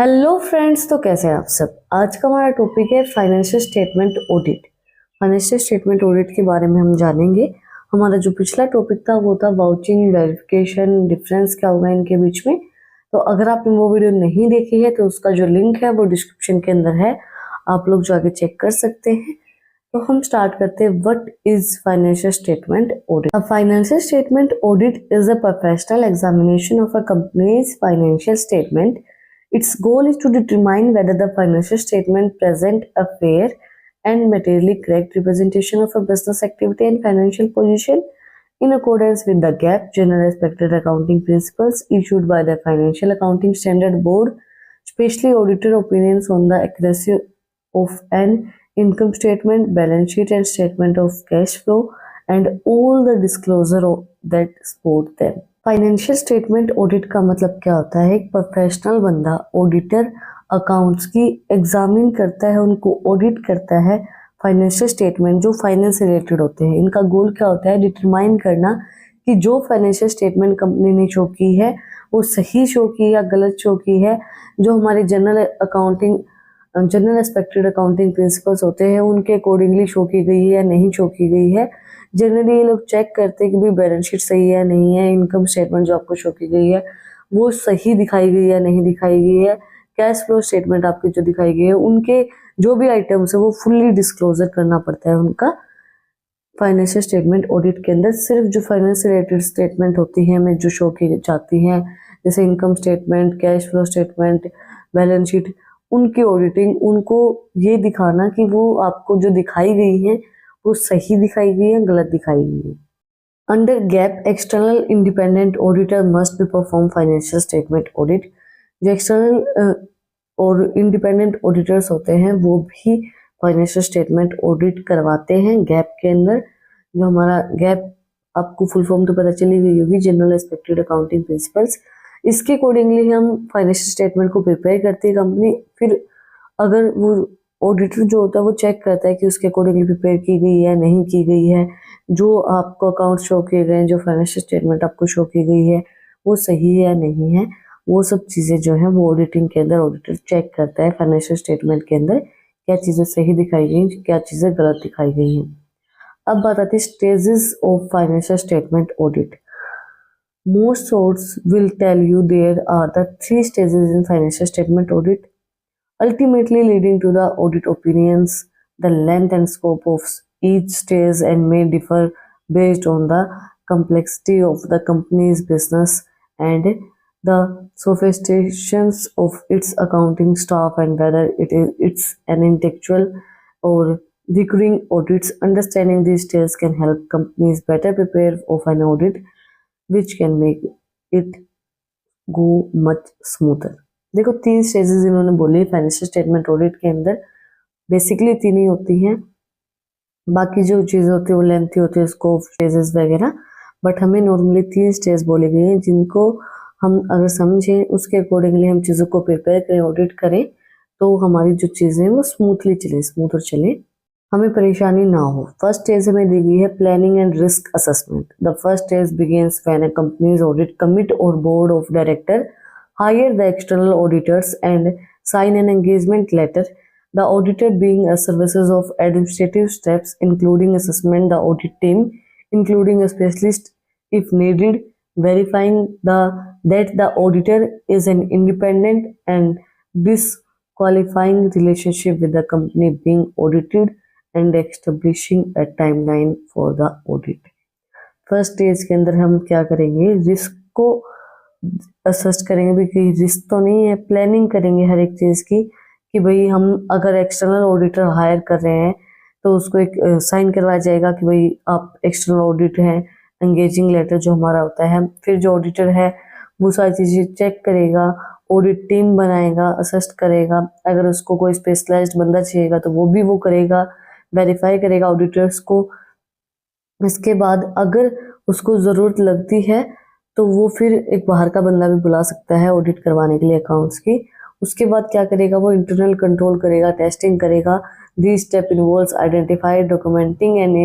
Hello friends, तो कैसे हैं आप सब। आज का हमारा टॉपिक है financial statement audit. Financial statement audit के बारे में हम जानेंगे। हमारा जो पिछला टॉपिक था वो था वाउचिंग, वेरिफिकेशन, डिफरेंस क्या होगा इनके बीच में। तो अगर आपने वो वीडियो नहीं देखी है तो उसका जो लिंक है वो डिस्क्रिप्शन के अंदर है, आप लोग जाके चेक कर सकते हैं। तो हम स्टार्ट करते हैं। What is financial statement audit? A financial statement audit is a professional examination of a companies financial statement. Its goal is to determine whether the financial statement present a fair and materially correct representation of a business activity and financial position in accordance with the GAAP, General Accepted Accounting Principles issued by the Financial Accounting Standard Board, especially auditor opinions on the accuracy of an income statement, balance sheet and statement of cash flow, and all the disclosure that support them. Financial statement audit का मतलब क्या होता है? एक professional बंदा auditor accounts की examine करता है, उनको ऑडिट करता है। फाइनेंशियल स्टेटमेंट जो फाइनेंस से रिलेटेड होते हैं, इनका गोल क्या होता है? डिटरमाइन करना कि जो फाइनेंशियल स्टेटमेंट कंपनी ने शो की है वो सही शो की या गलत शो की है। जो हमारी जनरल एक्सपेक्टेड अकाउंटिंग प्रिंसिपल्स होते हैं उनके अकॉर्डिंगली शो की गई है या नहीं शो की गई है। जनरली ये लोग चेक करते हैं कि भाई बैलेंस शीट सही है या नहीं है, इनकम स्टेटमेंट जो आपको शो की गई है वो सही दिखाई गई है या नहीं दिखाई गई है, कैश फ्लो स्टेटमेंट आपकी जो दिखाई गई है उनके जो भी आइटम्स है वो फुल्ली डिस्क्लोजर करना पड़ता है उनका। फाइनेंशियल स्टेटमेंट ऑडिट के अंदर सिर्फ जो फाइनेंस रिलेटेड स्टेटमेंट होती है हमें जो शो की जाती हैं, जैसे income statement, cash flow statement, balance sheet, उनकी ऑडिटिंग, उनको ये दिखाना कि वो आपको जो दिखाई गई है वो सही दिखाई गई है, गलत दिखाई गई है। Under gap, external independent auditor must be perform financial statement audit. जो एक्सटर्नल और इंडिपेंडेंट ऑडिटर्स होते हैं वो भी फाइनेंशियल स्टेटमेंट ऑडिट करवाते हैं गैप के अंदर। जो हमारा गैप, आपको फुल फॉर्म तो पता चली गई होगी, जनरल एक्सपेक्टेड अकाउंटिंग प्रिंसिपल्स। इसके अकॉर्डिंगली हम फाइनेंशियल स्टेटमेंट को प्रिपेयर करती है कंपनी। फिर अगर वो ऑडिटर जो होता है वो चेक करता है कि उसके अकॉर्डिंगली प्रिपेयर की गई है नहीं की गई है, जो आपको अकाउंट शो किए गए हैं, जो फाइनेंशियल स्टेटमेंट आपको शो की गई है वो सही है या नहीं है, वो सब चीज़ें जो है वो ऑडिटिंग के अंदर ऑडिटर चेक करता है। फाइनेंशियल स्टेटमेंट के अंदर क्या चीज़ें सही दिखाई गई, क्या चीज़ें गलत दिखाई गई हैं। अब बात आती है stages of financial statement audit. Most sources will tell you there are the 3 stages in financial statement audit, ultimately leading to the audit opinions. The length and scope of each stage and may differ based on the complexity of the company's business and the sophistications of its accounting staff and whether it's an intellectual or recurring audits. Understanding these stages can help companies better prepare of an audit which can make it go much smoother. देखो 3 stages इन्होंने बोली financial statement audit के अंदर। Basically 3 ही होती हैं, बाकी जो चीज़ें होती है वो लेंथी होती है, स्कोप, स्टेजेस वगैरह। बट हमें नॉर्मली 3 स्टेज बोले गए हैं जिनको हम अगर समझें उसके अकॉर्डिंगली हम चीज़ों को प्रिपेयर करें, ऑडिट करें तो हमारी जो चीज़ें हैं वो स्मूथली चले, स्मूथर चले, हमें परेशानी ना हो। फर्स्ट स्टेज हमें दी गई है planning and risk assessment. The first stage begins when a companies audit committee और board of director hire the external auditors and sign an engagement letter. The auditor being a services of administrative steps including assessment, the audit team including a specialist if needed, verifying that the auditor is an independent and disqualifying relationship with the company being audited and establishing a timeline for the audit. First stage के अंदर हम क्या करेंगे? Risk को assess करेंगे भी कि risk तो नहीं है, प्लानिंग करेंगे हर एक चीज़ की कि भाई हम अगर एक्सटर्नल ऑडिटर हायर कर रहे हैं तो उसको एक साइन करवाया जाएगा कि भाई आप एक्सटर्नल ऑडिट हैं, एंगेजिंग लेटर जो हमारा होता है। फिर जो ऑडिटर है वो सारी चीज़ें चेक करेगा, ऑडिट टीम बनाएगा, असेस्ट करेगा, अगर उसको कोई स्पेशलाइज्ड बंदा चाहिएगा तो वो भी वो करेगा, वेरीफाई करेगा ऑडिटर्स को। इसके बाद अगर उसको ज़रूरत लगती है तो वो फिर एक बाहर का बंदा भी बुला सकता है ऑडिट करवाने के लिए अकाउंट्स की। उसके बाद क्या करेगा? वो इंटरनल कंट्रोल करेगा, टेस्टिंग करेगा। This step involves identify, documenting and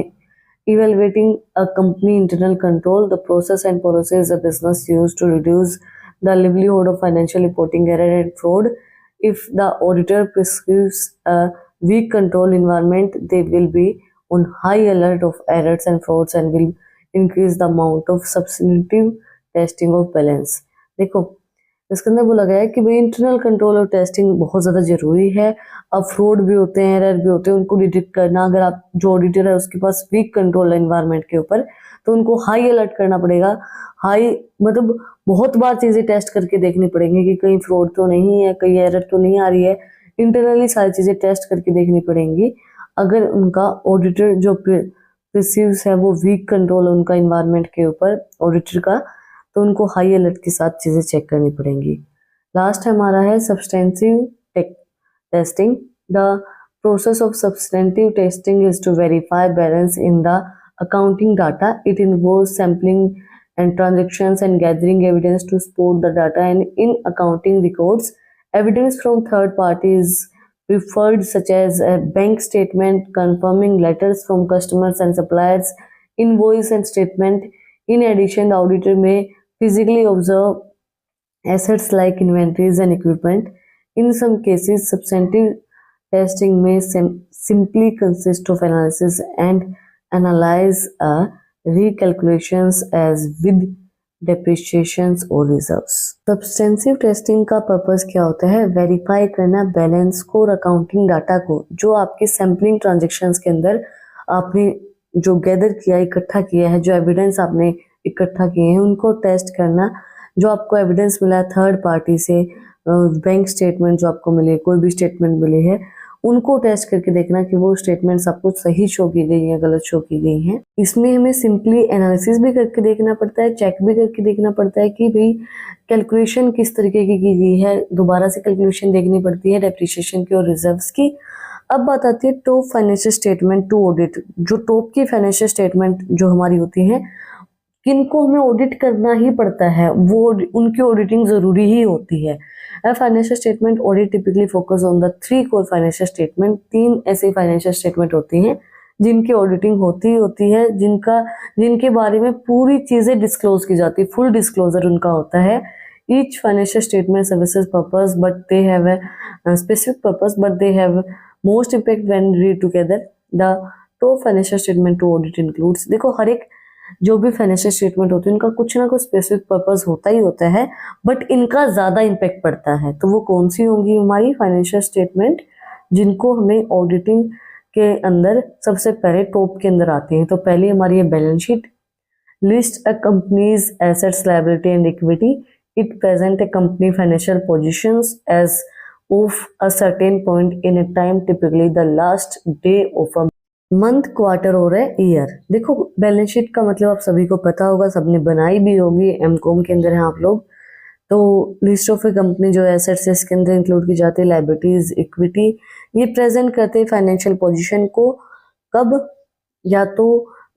evaluating a company internal control, the process and policies a business use to reduce the livelihood of financial reporting error and fraud. if the auditor prescribes a weak control environment, they will be on high alert of errors and frauds and will increase the amount of substantive testing of balance। देखो इसके अंदर बोला गया है कि भाई internal control और testing बहुत ज़्यादा ज़रूरी है। अब फ्रॉड भी होते हैं, एरर भी होते हैं, उनको डिटेक्ट करना, अगर आप जो ऑडिटर है उसके पास वीक कंट्रोल है इन्वायरमेंट के ऊपर, तो उनको हाई अलर्ट करना पड़ेगा। हाई मतलब बहुत बार चीज़ें टेस्ट करके देखनी पड़ेंगी कि कहीं फ्रॉड तो नहीं है, कहीं एरर तो नहीं आ रही है। इंटरनली सारी चीज़ें टेस्ट करके देखनी पड़ेंगी। अगर उनका ऑडिटर जो प्रिसीव्स है वो वीक कंट्रोल उनका इन्वायरमेंट के ऊपर ऑडिटर का, तो उनको हाई अलर्ट के साथ चीज़ें चेक करनी पड़ेंगी। लास्ट हमारा है substantive testing. The process of substantive testing is to verify balance in the accounting data. It involves sampling and transactions and gathering evidence to support the data, and in accounting records, evidence from third parties preferred such as a bank statement, confirming letters from customers and suppliers, invoice and statement. In addition, the auditor may physically observe assets like inventories and equipment. In some cases, substantive testing may simply consist of analysis and analyze recalculations as with depreciations or reserves। Substantive testing का purpose क्या होता है? Verify करना balance को और accounting data को, जो आपके सैम्पलिंग ट्रांजेक्शन्स के अंदर आपने जो गैदर किया, इकट्ठा किया है, जो एविडेंस आपने इकट्ठा किए हैं, उनको टेस्ट करना। जो आपको एविडेंस मिला है थर्ड पार्टी से, बैंक स्टेटमेंट जो आपको मिले, कोई भी स्टेटमेंट मिली है, उनको टेस्ट करके देखना कि वो स्टेटमेंट्स आपको सही शो की गई है, गलत शो की गई हैं। इसमें हमें सिंपली एनालिसिस भी करके देखना पड़ता है, चेक भी करके देखना पड़ता है कि भाई कैलकुलेशन किस तरीके की गई है, दोबारा से कैलकुलेशन देखनी पड़ती है डेप्रिसिएशन की और रिजर्व्स की। अब बात आती है top financial statement to audit. जो टॉप की फाइनेंशियल स्टेटमेंट जो हमारी होती है, किनको हमें ऑडिट करना ही पड़ता है, वो उनकी ऑडिटिंग ज़रूरी ही होती है। Financial statement audit typically focus on the 3 core financial statement. 3 ऐसे फाइनेंशियल स्टेटमेंट होती हैं जिनकी ऑडिटिंग होती है, जिनके बारे में पूरी चीज़ें डिस्क्लोज की जाती है, फुल डिस्क्लोजर उनका होता है। Each financial statement services purpose but they have a specific purpose but they have most impact when read together. The top financial statement to audit includes. देखो हर एक जो भी फाइनेंशियल स्टेटमेंट होती है इनका कुछ ना कुछ स्पेसिफिक पर्पस होता ही होता है, बट इनका ज़्यादा इम्पैक्ट पड़ता है। तो वो कौन सी होंगी हमारी फाइनेंशियल स्टेटमेंट जिनको हमें ऑडिटिंग के अंदर सबसे पहले टॉप के अंदर आती हैं? तो पहली हमारी है balance sheet. List a company's assets, liability and equity. It present a company financial positions as of a certain point in a time, typically the last day of a month, quarter और year. देखो balance sheet का मतलब आप सभी को पता होगा, सबने बनाई भी होगी, एमकॉम के अंदर हैं आप लोग। तो लिस्ट ऑफ ए कंपनी जो एसेट्स है इसके अंदर इंक्लूड की जाती है लायबिलिटीज, इक्विटी। ये प्रेजेंट करते हैं फाइनेंशियल पोजीशन को कब? या तो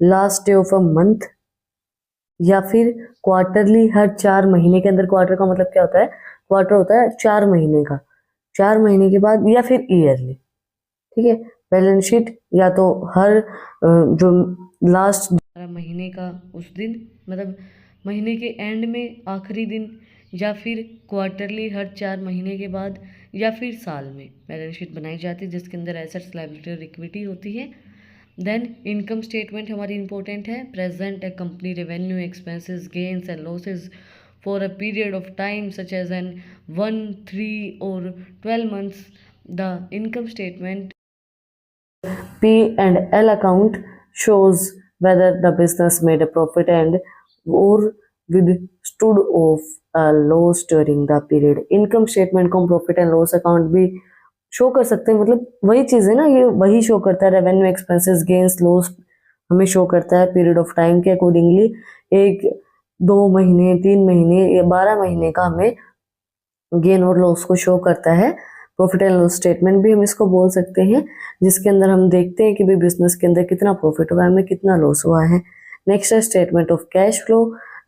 last day of a month, या फिर क्वार्टरली, हर 4 महीने के अंदर। क्वार्टर का मतलब क्या होता है? क्वार्टर होता है 4 महीने का, 4 महीने के बाद, या फिर ईयरली। ठीक है, बैलेंस शीट या तो हर जो लास्ट महीने का उस दिन, मतलब महीने के एंड में आखिरी दिन, या फिर क्वार्टरली हर 4 महीने के बाद, या फिर साल में बैलेंस शीट बनाई जाती है जिसके अंदर एसेट्स, लायबिलिटी और इक्विटी होती है। देन इनकम स्टेटमेंट हमारी इंपॉर्टेंट है। Present a company revenue, expenses, gains and losses for a period of time such as an 1, 3 और 12 months। The income statement P&L account shows whether the business made a profit and or withstood of a loss during the period। Income statement को हम profit and loss account भी show कर सकते हैं, मतलब वही चीज़ है ना, ये वही शो करता है। रेवेन्यू, एक्सपेंसेस, गेन्स, लॉस हमें शो करता है पीरियड ऑफ टाइम के अकॉर्डिंगली। 1, 2 महीने, 3 महीने या 12 महीने का हमें गेन और लॉस को शो करता है। प्रॉफिट एंड लॉस स्टेटमेंट भी हम इसको बोल सकते हैं, जिसके अंदर हम देखते हैं कि भाई बिजनेस के अंदर कितना प्रॉफिट हुआ है, हमें कितना लॉस हुआ है। नेक्स्ट है statement of cash flow.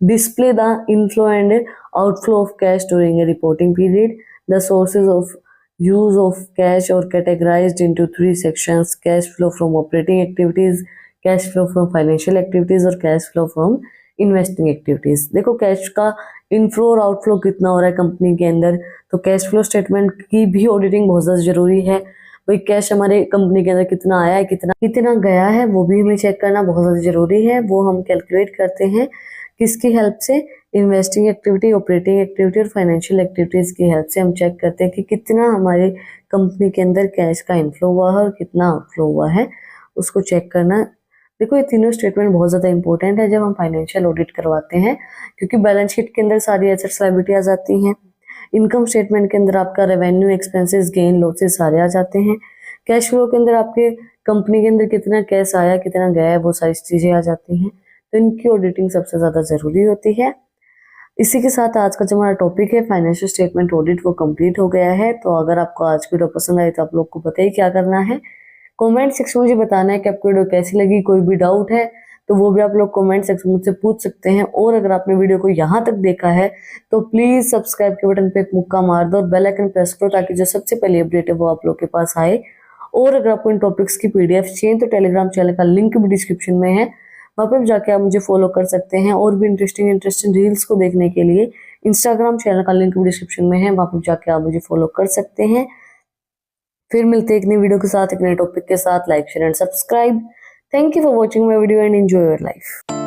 Display the inflow and outflow of cash during a reporting period. The sources of use of cash और categorised into 3 sections: cash flow from operating activities, cash flow from financial activities और cash flow from investing activities. देखो cash का inflow और outflow कितना हो रहा है company के अंदर। तो कैश फ्लो स्टेटमेंट की भी ऑडिटिंग बहुत ज़्यादा जरूरी है। भाई कैश हमारे कंपनी के अंदर कितना आया है, कितना कितना गया है, वो भी हमें चेक करना बहुत ज़्यादा जरूरी है। वो हम कैलकुलेट करते हैं किसकी हेल्प से, इन्वेस्टिंग एक्टिविटी, ऑपरेटिंग एक्टिविटी और फाइनेंशियल एक्टिविटीज़ की हेल्प से हम चेक करते हैं कि कितना हमारे कंपनी के अंदर कैश का इनफ्लो हुआ है और कितना आउटफ्लो हुआ है, उसको चेक करना। देखो ये तीनों स्टेटमेंट बहुत ज़्यादा इंपॉर्टेंट है जब हम फाइनेंशियल ऑडिट करवाते हैं, क्योंकि बैलेंस शीट के अंदर सारी एसेट्स लायबिलिटी आ जाती हैं। इनकम स्टेटमेंट के अंदर आपका रेवेन्यू, एक्सपेंसेस, गेन, लॉसेस सारे आ जाते हैं। कैश फ्लो के अंदर आपके कंपनी के अंदर कितना कैश आया, कितना गया है, वो सारी चीज़ें आ जाती हैं। तो इनकी ऑडिटिंग सबसे ज़्यादा ज़रूरी होती है। इसी के साथ आज का जो हमारा टॉपिक है फाइनेंशियल स्टेटमेंट ऑडिट, वो कंप्लीट हो गया है। तो अगर आपको आज की वीडियो पसंद आई तो आप लोग को पता ही क्या करना है, कमेंट सेक्शन में मुझे बताना है कि आपको वीडियो कैसी लगी। कोई भी डाउट है तो वो भी आप लोग कमेंट सेक्शन में मुझसे पूछ सकते हैं। और अगर आपने वीडियो को यहाँ तक देखा है तो प्लीज सब्सक्राइब के बटन पे एक मुक्का मार दो और बेल आइकन प्रेस करो, ताकि जो सबसे पहले अपडेट है वो आप लोग के पास आए। और अगर आपको इन टॉपिक्स की पीडीएफ चाहिए तो टेलीग्राम चैनल का लिंक भी डिस्क्रिप्शन में है, वहाँ पर जाके आप मुझे फॉलो कर सकते हैं। और भी इंटरेस्टिंग रील्स को देखने के लिए इंस्टाग्राम चैनल का लिंक भी डिस्क्रिप्शन में है, वहाँ पर जाके आप मुझे फॉलो कर सकते हैं। फिर मिलते हैं एक नई वीडियो के साथ, एक नए टॉपिक के साथ। Like, share and subscribe. Thank you for watching my video and enjoy your life.